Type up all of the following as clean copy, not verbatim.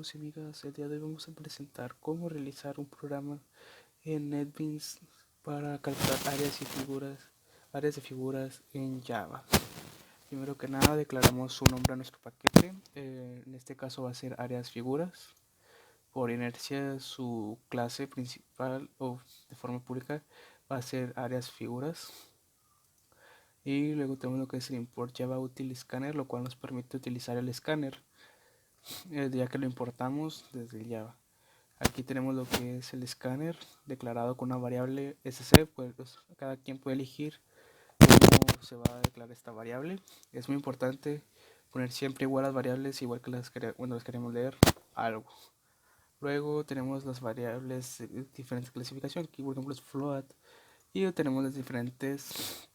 amigos y amigas, el día de hoy vamos a presentar cómo realizar un programa en NetBeans para calcular áreas de figuras en Java. Primero que nada declaramos su nombre a nuestro paquete, en este caso va a ser áreas figuras. Por inercia su clase principal o de forma pública va a ser áreas figuras. Y luego tenemos lo que es el import Java Util Scanner, lo cual nos permite utilizar el escáner el día que lo importamos desde el Java. Aquí tenemos lo que es el escáner declarado con una variable sc, pues cada quien puede elegir cómo se va a declarar esta variable. Es muy importante poner siempre igual las variables, igual que cuando las queremos leer algo. Luego tenemos las variables de diferentes clasificaciones, aquí por ejemplo es float, y tenemos las diferentes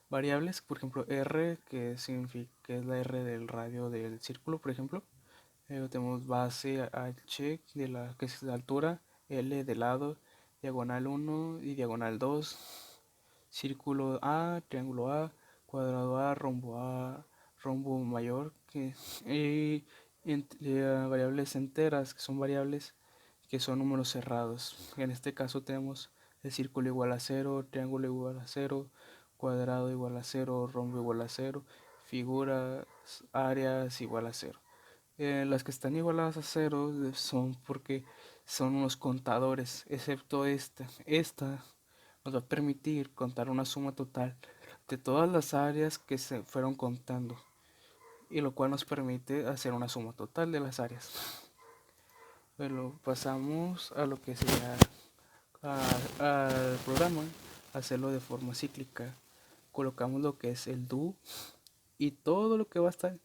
variables, por ejemplo r, que significa que es la r del radio del círculo, por ejemplo. Tenemos base h, que es de altura, l de lado, diagonal 1 y diagonal 2, círculo a, triángulo a, cuadrado a, rombo mayor, y variables enteras, que son variables que son números cerrados. En este caso tenemos el círculo igual a 0, triángulo igual a 0, cuadrado igual a 0, rombo igual a 0, figuras, áreas igual a 0. Las que están igualadas a 0 son porque son unos contadores, excepto esta. Esta nos va a permitir contar una suma total de todas las áreas que se fueron contando, y lo cual nos permite hacer una suma total de las áreas. Bueno, pasamos a lo que sería al programa, hacerlo de forma cíclica. Colocamos lo que es el do y todo lo que va a estar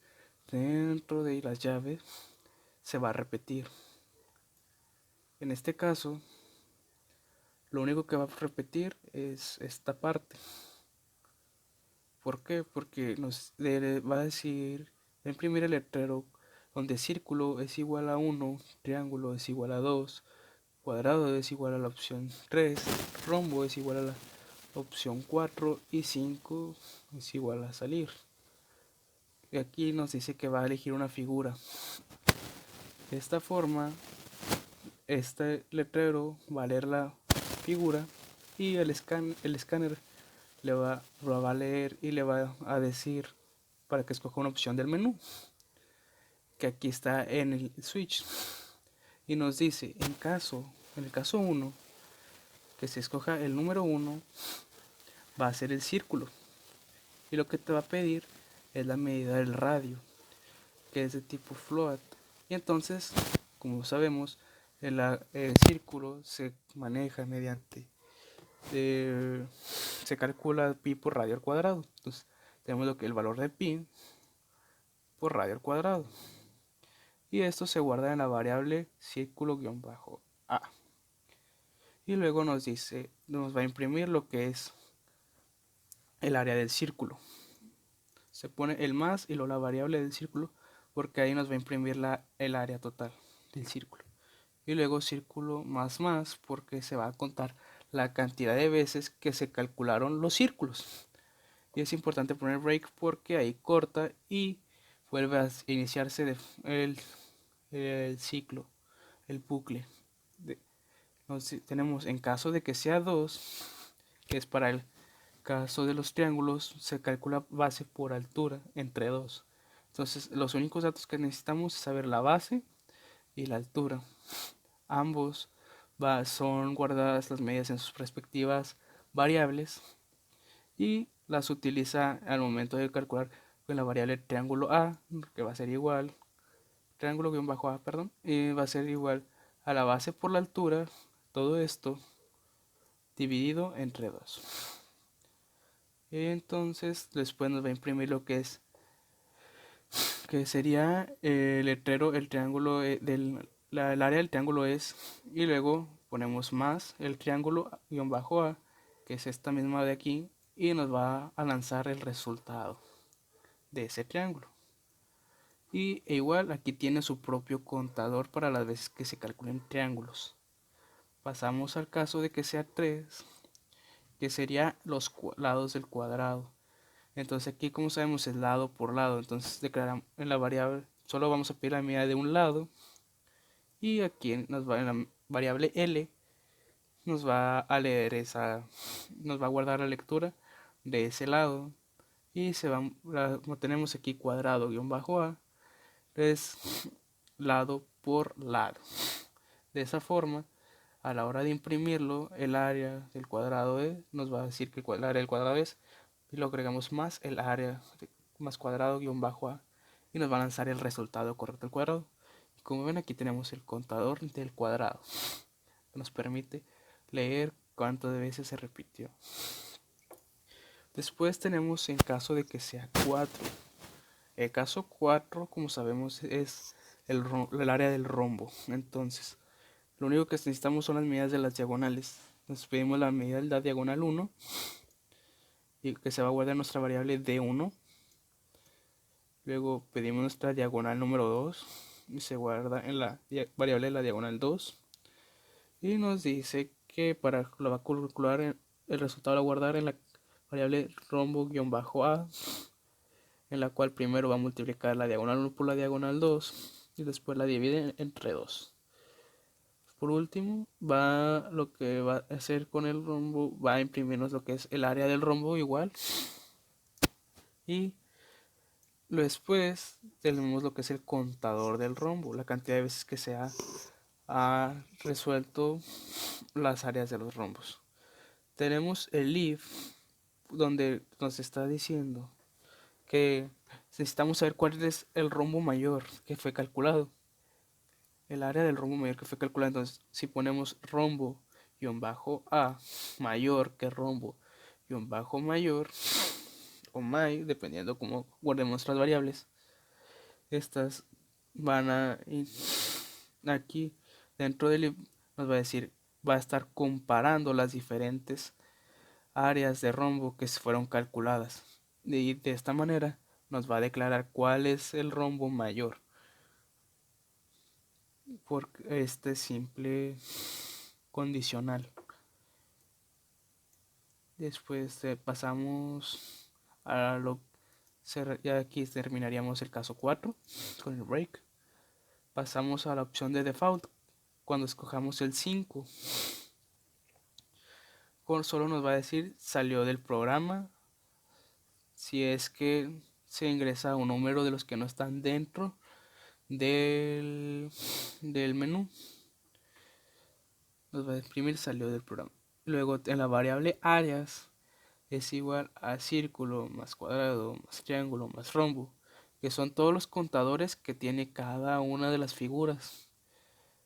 dentro de las llaves se va a repetir. En este caso, lo único que va a repetir es esta parte. ¿Por qué? Porque nos va a decir, va a imprimir el letrero donde círculo es igual a 1, triángulo es igual a 2, cuadrado es igual a la opción 3, rombo es igual a la opción 4 y 5 es igual a salir. Y aquí nos dice que va a elegir una figura. De esta forma, este letrero va a leer la figura y el escáner lo va a leer y le va a decir para que escoja una opción del menú, que aquí está en el switch, y nos dice en el caso 1, que se escoja el número 1, va a ser el círculo, y lo que te va a pedir es la medida del radio, que es de tipo float. Y entonces, como sabemos, el círculo se maneja mediante se calcula pi por radio al cuadrado. Entonces tenemos lo que el valor de pi por radio al cuadrado, y esto se guarda en la variable círculo-a. Y luego nos va a imprimir lo que es el área del círculo. Se pone el más y luego la variable del círculo, porque ahí nos va a imprimir el área total del círculo. Y luego círculo más porque se va a contar la cantidad de veces que se calcularon los círculos. Y es importante poner break porque ahí corta y vuelve a iniciarse el ciclo, el bucle. Tenemos en caso de que sea 2, que es para el caso de los triángulos, se calcula base por altura entre 2. Entonces los únicos datos que necesitamos es saber la base y la altura. Ambos son guardadas las medidas en sus respectivas variables y las utiliza al momento de calcular con la variable triángulo A, que va a ser igual, triángulo-A, perdón, y va a ser igual a la base por la altura, todo esto dividido entre 2. Entonces después nos va a imprimir lo que sería el letrero, el triángulo el área del triángulo es, y luego ponemos más el triángulo-a, que es esta misma de aquí, y nos va a lanzar el resultado de ese triángulo. Y igual aquí tiene su propio contador para las veces que se calculen triángulos. Pasamos al caso de que sea 3, que sería los lados del cuadrado. Entonces aquí, como sabemos, es lado por lado. Entonces declaramos en la variable solo vamos a pedir la medida de un lado, y aquí nos va en la variable L, nos va a leer nos va a guardar la lectura de ese lado, y como tenemos aquí cuadrado guión bajo A, es lado por lado. De esa forma, a la hora de imprimirlo, el área del cuadrado nos va a decir que el área del cuadrado es, y lo agregamos más el área más cuadrado guión bajo A, y nos va a lanzar el resultado correcto del cuadrado. Y como ven, aquí tenemos el contador del cuadrado, que nos permite leer cuántas veces se repitió. Después tenemos en caso de que sea 4. El caso 4, como sabemos, es el área del rombo. Entonces, lo único que necesitamos son las medidas de las diagonales. Nos pedimos la medida de la diagonal 1, y que se va a guardar en nuestra variable D1. Luego pedimos nuestra diagonal número 2 y se guarda en la variable de la diagonal 2. Y nos dice que lo va a calcular el resultado lo va a guardar en la variable rombo-a, en la cual primero va a multiplicar la diagonal 1 por la diagonal 2 y después la divide entre 2. Por último, lo que va a hacer con el rombo, va a imprimirnos lo que es el área del rombo igual. Y después tenemos lo que es el contador del rombo, la cantidad de veces que se ha resuelto las áreas de los rombos. Tenemos el if, donde nos está diciendo que necesitamos saber cuál es el rombo mayor que fue calculado. El área del rombo mayor que fue calculado. Entonces, si ponemos rombo-a mayor que rombo-mayor o may, dependiendo cómo guardemos nuestras variables, estas van a ir aquí dentro del if, nos va a decir, va a estar comparando las diferentes áreas de rombo que fueron calculadas. De esta manera nos va a declarar cuál es el rombo mayor por este simple condicional. Después pasamos a ya aquí terminaríamos el caso 4 con el break. Pasamos a la opción de default. Cuando escojamos el 5, solo nos va a decir salió del programa si es que se ingresa un número de los que no están dentro del menú. Nos va a imprimir salió del programa. Luego en la variable áreas es igual a círculo más cuadrado más triángulo más rombo, que son todos los contadores que tiene cada una de las figuras.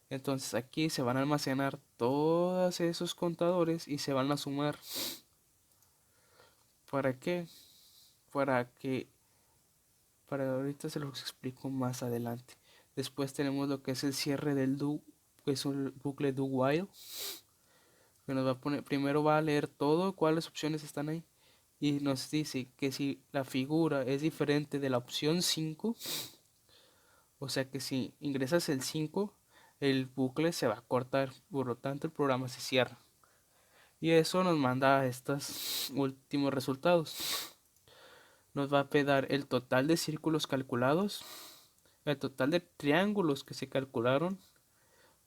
Entonces aquí se van a almacenar todos esos contadores y se van a sumar. ¿Para qué? Para ahorita se los explico más adelante. Después tenemos lo que es el cierre del do, que es un bucle do while, que nos va a poner, primero va a leer todo, cuáles opciones están ahí, y nos dice que si la figura es diferente de la opción 5, o sea que si ingresas el 5, el bucle se va a cortar, por lo tanto el programa se cierra. Y eso nos manda a estos últimos resultados. Nos va a pedir el total de círculos calculados, el total de triángulos que se calcularon,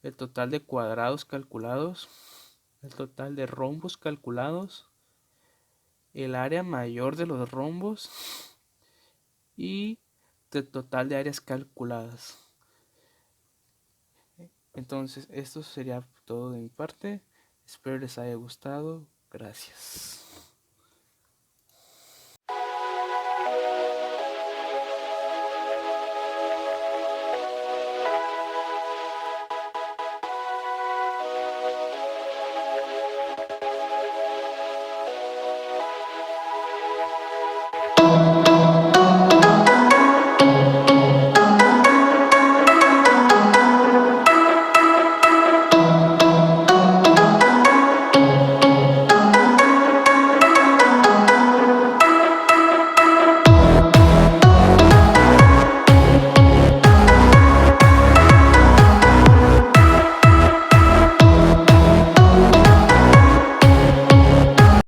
el total de cuadrados calculados, el total de rombos calculados, el área mayor de los rombos y el total de áreas calculadas. Entonces, esto sería todo de mi parte. Espero les haya gustado. Gracias.